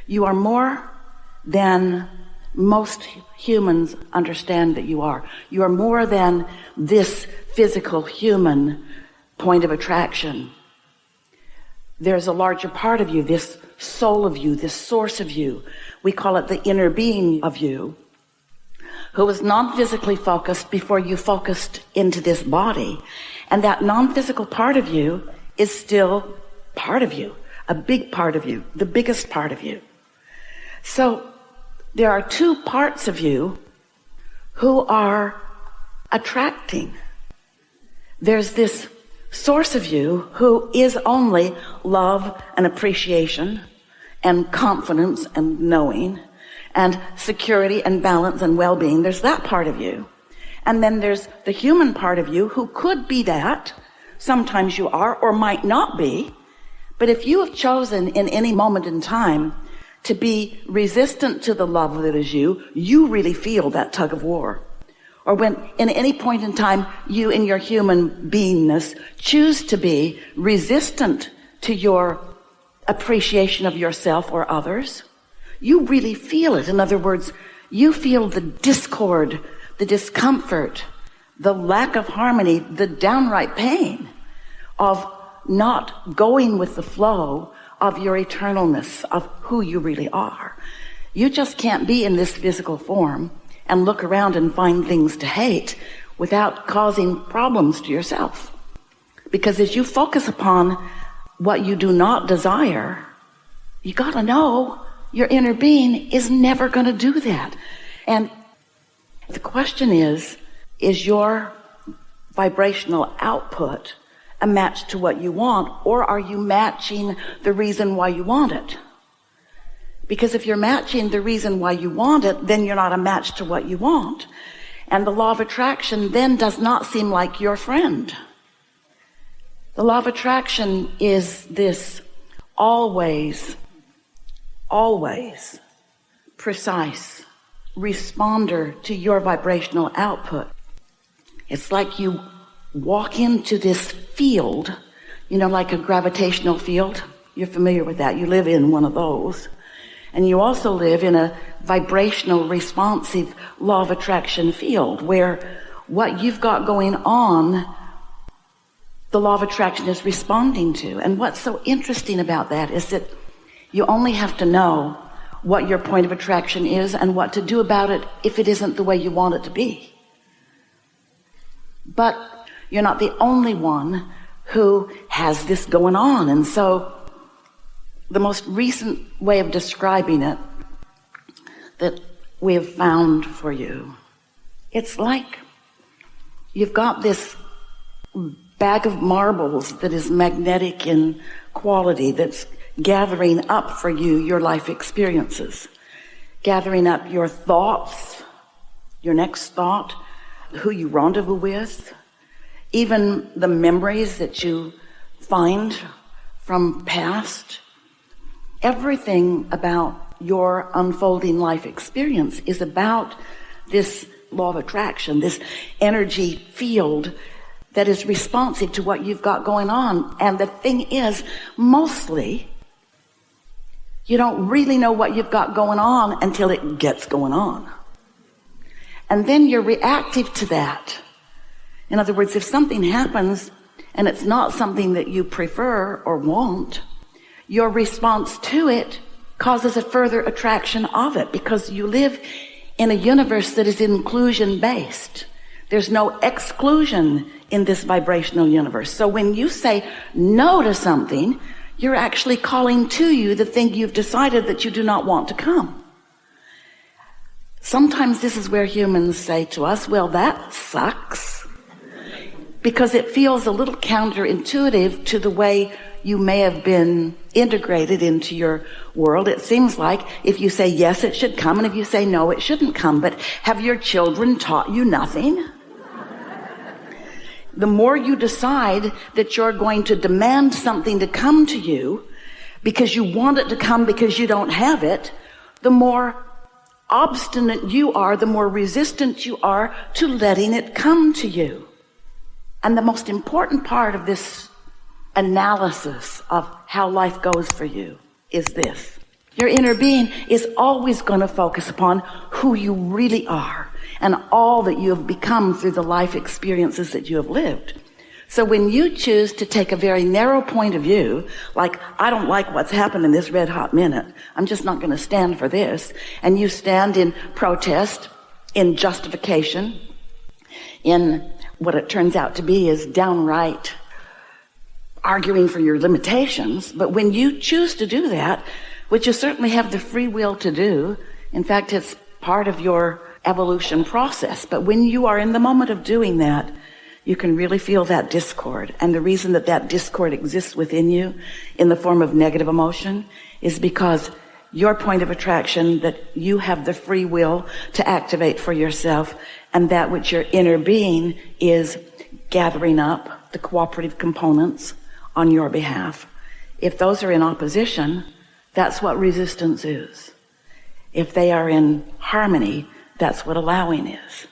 You are more than most humans understand that you are. You are more than this physical human point of attraction. There's a larger part of you, this soul of you, this source of you. We call it the inner being of you, who was non-physically focused before you focused into this body. And that non-physical part of you is still part of you, a big part of you, the biggest part of you. So there are two parts of you who are attracting. There's this source of you who is only love and appreciation and confidence and knowing and security and balance and well-being. There's that part of you. And then there's the human part of you who could be that. Sometimes you are or might not be. But if you have chosen in any moment in time to be resistant to the love that is you, you really feel that tug of war. Or when in any point in time you in your human beingness choose to be resistant to your appreciation of yourself or others, you really feel it. In other words, you feel the discord, the discomfort, the lack of harmony, the downright pain of not going with the flow of your eternalness, of who you really are. You just can't be in this physical form and look around and find things to hate without causing problems to yourself. Because as you focus upon what you do not desire, you gotta know your inner being is never gonna do that. And the question is your vibrational output a match to what you want, or are you matching the reason why you want it? Because if you're matching the reason why you want it, then you're not a match to what you want. And the law of attraction then does not seem like your friend. The law of attraction is this always precise responder to your vibrational output. It's like you walk into this field, like a gravitational field. You're familiar with that. You live in one of those. And you also live in a vibrational, responsive law of attraction field where what you've got going on, the law of attraction is responding to. And what's so interesting about that is that you only have to know what your point of attraction is and what to do about it if it isn't the way you want it to be. But you're not the only one who has this going on. And so the most recent way of describing it that we have found for you, it's like you've got this bag of marbles that is magnetic in quality, that's gathering up for you your life experiences, gathering up your thoughts, your next thought, who you rendezvous with, even the memories that you find from past. Everything about your unfolding life experience is about this law of attraction, this energy field that is responsive to what you've got going on. And the thing is, mostly, you don't really know what you've got going on until it gets going on. And then you're reactive to that. In other words, if something happens and it's not something that you prefer or want, your response to it causes a further attraction of it, because you live in a universe that is inclusion-based. There's no exclusion in this vibrational universe. So when you say no to something, you're actually calling to you the thing you've decided that you do not want to come. Sometimes this is where humans say to us, well, that sucks, because it feels a little counterintuitive to the way you may have been integrated into your world. It seems like if you say yes, it should come, and if you say no, it shouldn't come. But have your children taught you nothing? The more you decide that you're going to demand something to come to you because you want it to come because you don't have it, the more obstinate you are, the more resistant you are to letting it come to you. And the most important part of this analysis of how life goes for you is this. Your inner being is always going to focus upon who you really are and all that you have become through the life experiences that you have lived. So when you choose to take a very narrow point of view, like, I don't like what's happened in this red hot minute, I'm just not going to stand for this, and you stand in protest, in justification, in what it turns out to be is downright arguing for your limitations. But when you choose to do that, which you certainly have the free will to do, in fact, it's part of your evolution process, but when you are in the moment of doing that, you can really feel that discord. And the reason that that discord exists within you in the form of negative emotion is because your point of attraction that you have the free will to activate for yourself, and that which your inner being is gathering up the cooperative components on your behalf. If those are in opposition, that's what resistance is. If they are in harmony, that's what allowing is.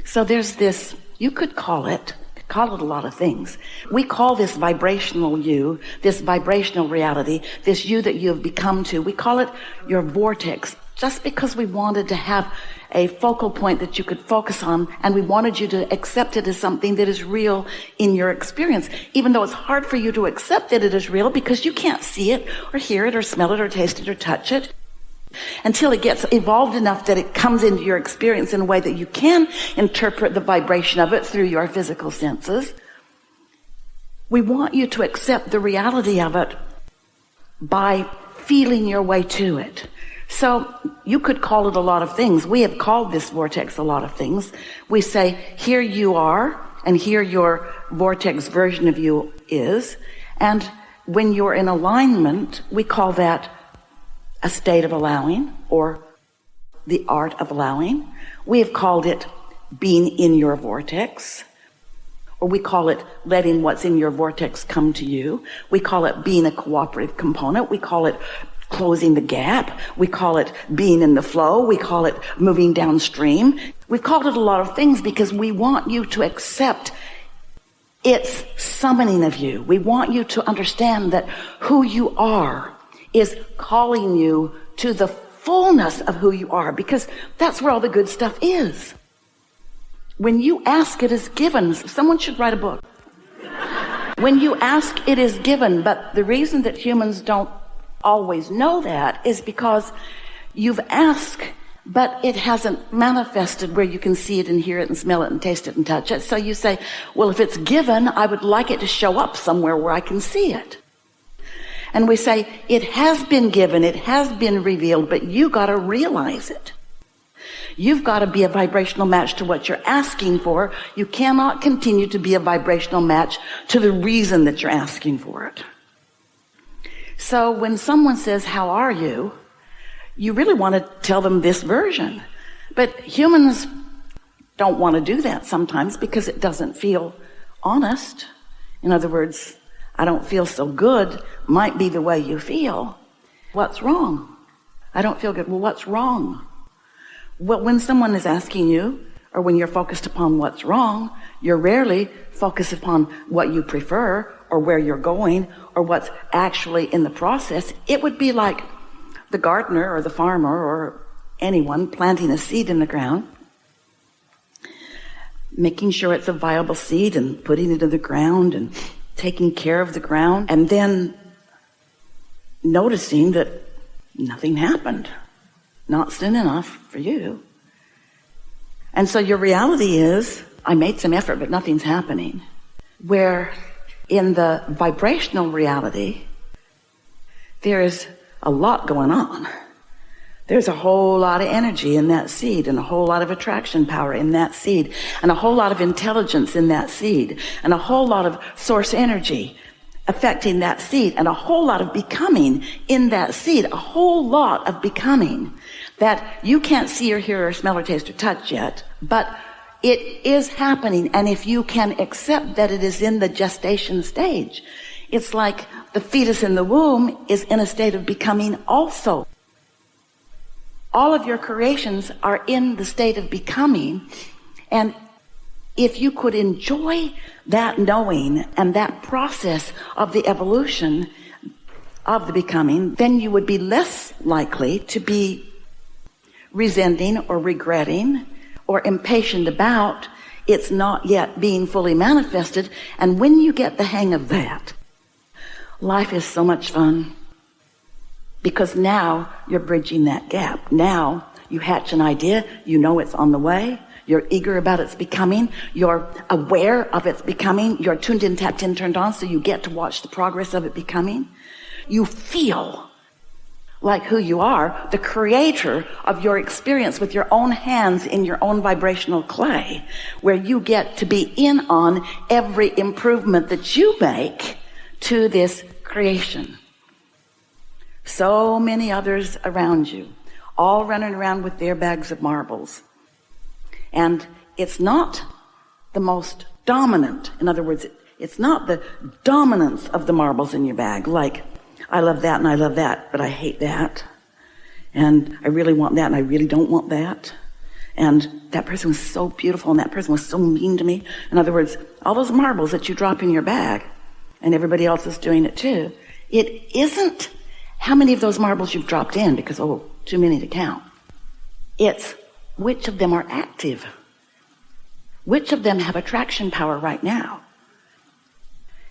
So there's this, you could call it a lot of things. We call this vibrational you, this vibrational reality, this you that you have become to, we call it your vortex, just because we wanted to have a focal point that you could focus on, and we wanted you to accept it as something that is real in your experience, even though it's hard for you to accept that it is real because you can't see it or hear it or smell it or taste it or touch it until it gets evolved enough that it comes into your experience in a way that you can interpret the vibration of it through your physical senses. We want you to accept the reality of it by feeling your way to it. So you could call it a lot of things. We have called this vortex a lot of things. We say, here you are, and here your vortex version of you is. And when you're in alignment, we call that a state of allowing, or the art of allowing. We have called it being in your vortex, or we call it letting what's in your vortex come to you. We call it being a cooperative component. We call it closing the gap. We call it being in the flow. We call it moving downstream. We've called it a lot of things because we want you to accept its summoning of you. We want you to understand that who you are is calling you to the fullness of who you are, because that's where all the good stuff is. When you ask, it is given. Someone should write a book. When you ask, it is given. But the reason that humans don't always know that is because you've asked, but it hasn't manifested where you can see it and hear it and smell it and taste it and touch it. So you say, well, if it's given, I would like it to show up somewhere where I can see it. And we say, it has been given, it has been revealed, but you got to realize it. You've got to be a vibrational match to what you're asking for. You cannot continue to be a vibrational match to the reason that you're asking for it. So when someone says, how are you? You really want to tell them this version. But humans don't want to do that sometimes because it doesn't feel honest. In other words, I don't feel so good might be the way you feel. What's wrong? I don't feel good. Well, what's wrong? Well, when someone is asking you, or when you're focused upon what's wrong, you're rarely focused upon what you prefer or where you're going or what's actually in the process. It would be like the gardener or the farmer or anyone planting a seed in the ground, making sure it's a viable seed and putting it in the ground and taking care of the ground, and then noticing that nothing happened. Not soon enough for you. And so your reality is, I made some effort, but nothing's happening. Where in the vibrational reality, there is a lot going on. There's a whole lot of energy in that seed, and a whole lot of attraction power in that seed, and a whole lot of intelligence in that seed, and a whole lot of source energy affecting that seed, and a whole lot of becoming in that seed, a whole lot of becoming that you can't see or hear or smell or taste or touch yet, but it is happening. And if you can accept that it is in the gestation stage, it's like the fetus in the womb is in a state of becoming also. All of your creations are in the state of becoming. And if you could enjoy that knowing and that process of the evolution of the becoming, then you would be less likely to be resenting or regretting or impatient about it's not yet being fully manifested. And when you get the hang of that, life is so much fun, because now you're bridging that gap. Now you hatch an idea, you know it's on the way, you're eager about its becoming, you're aware of its becoming, you're tuned in, tapped in, turned on, so you get to watch the progress of it becoming. You feel like who you are, the creator of your experience with your own hands in your own vibrational clay, where you get to be in on every improvement that you make to this creation. So many others around you, all running around with their bags of marbles. And it's not the most dominant. In other words, it's not the dominance of the marbles in your bag, like, I love that and I love that, but I hate that. And I really want that and I really don't want that. And that person was so beautiful and that person was so mean to me. In other words, all those marbles that you drop in your bag, and everybody else is doing it too, it isn't how many of those marbles you've dropped in, because, too many to count. It's which of them are active. Which of them have attraction power right now?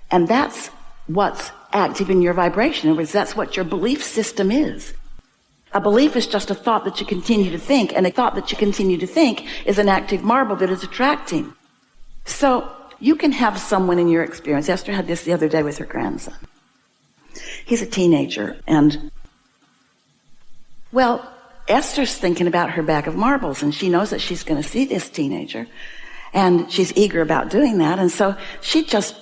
And that's what's active in your vibration. In other words, that's what your belief system is. A belief is just a thought that you continue to think, and a thought that you continue to think is an active marble that is attracting. So you can have someone in your experience. Esther had this the other day with her grandson. He's a teenager, and, well, Esther's thinking about her bag of marbles, and she knows that she's going to see this teenager, and she's eager about doing that, and so she just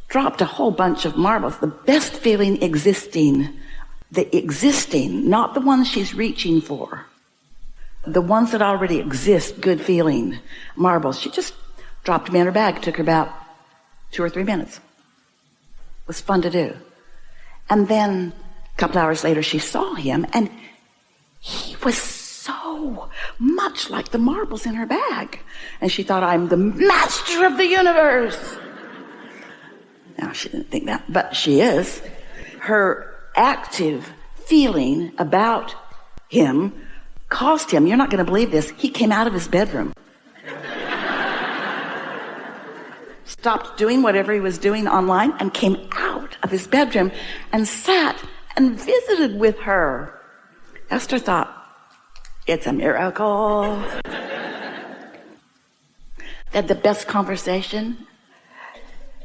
dropped a whole bunch of marbles. The best feeling existing, not the ones she's reaching for, the ones that already exist, good feeling marbles. She just dropped them in her bag. It took her about 2 or 3 minutes. It was fun to do. And then a couple hours later she saw him, and he was so much like the marbles in her bag. And she thought, I'm the master of the universe. Now, she didn't think that, but she is. Her active feeling about him caused him, you're not going to believe this, he came out of his bedroom. Stopped doing whatever he was doing online and came out of his bedroom and sat and visited with her. Esther thought, it's a miracle. They had the best conversation.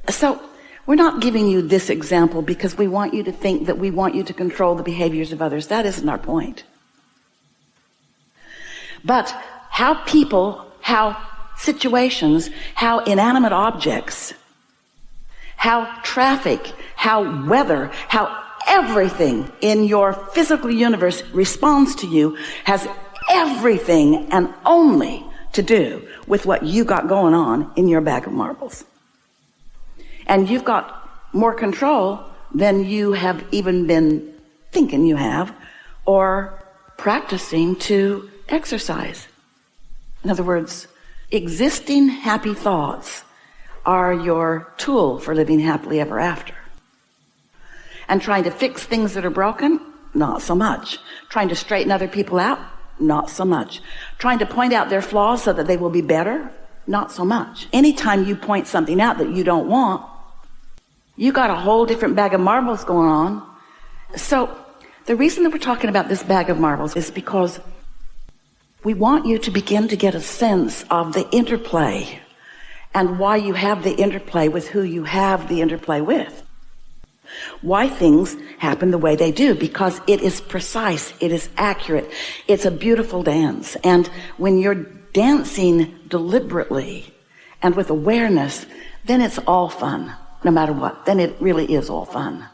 So we're not giving you this example because we want you to think that we want you to control the behaviors of others. That isn't our point. But how people, how situations, how inanimate objects, how traffic, how weather, how everything in your physical universe responds to you has everything and only to do with what you got going on in your bag of marbles. And you've got more control than you have even been thinking you have or practicing to exercise. In other words, existing happy thoughts are your tool for living happily ever after. And trying to fix things that are broken, not so much. Trying to straighten other people out, not so much. Trying to point out their flaws so that they will be better, not so much. Anytime you point something out that you don't want, you got a whole different bag of marbles going on. So the reason that we're talking about this bag of marbles is because we want you to begin to get a sense of the interplay and why you have the interplay with who you have the interplay with. Why things happen the way they do, because it is precise, it is accurate, it's a beautiful dance. And when you're dancing deliberately and with awareness, then it's all fun, no matter what. Then it really is all fun.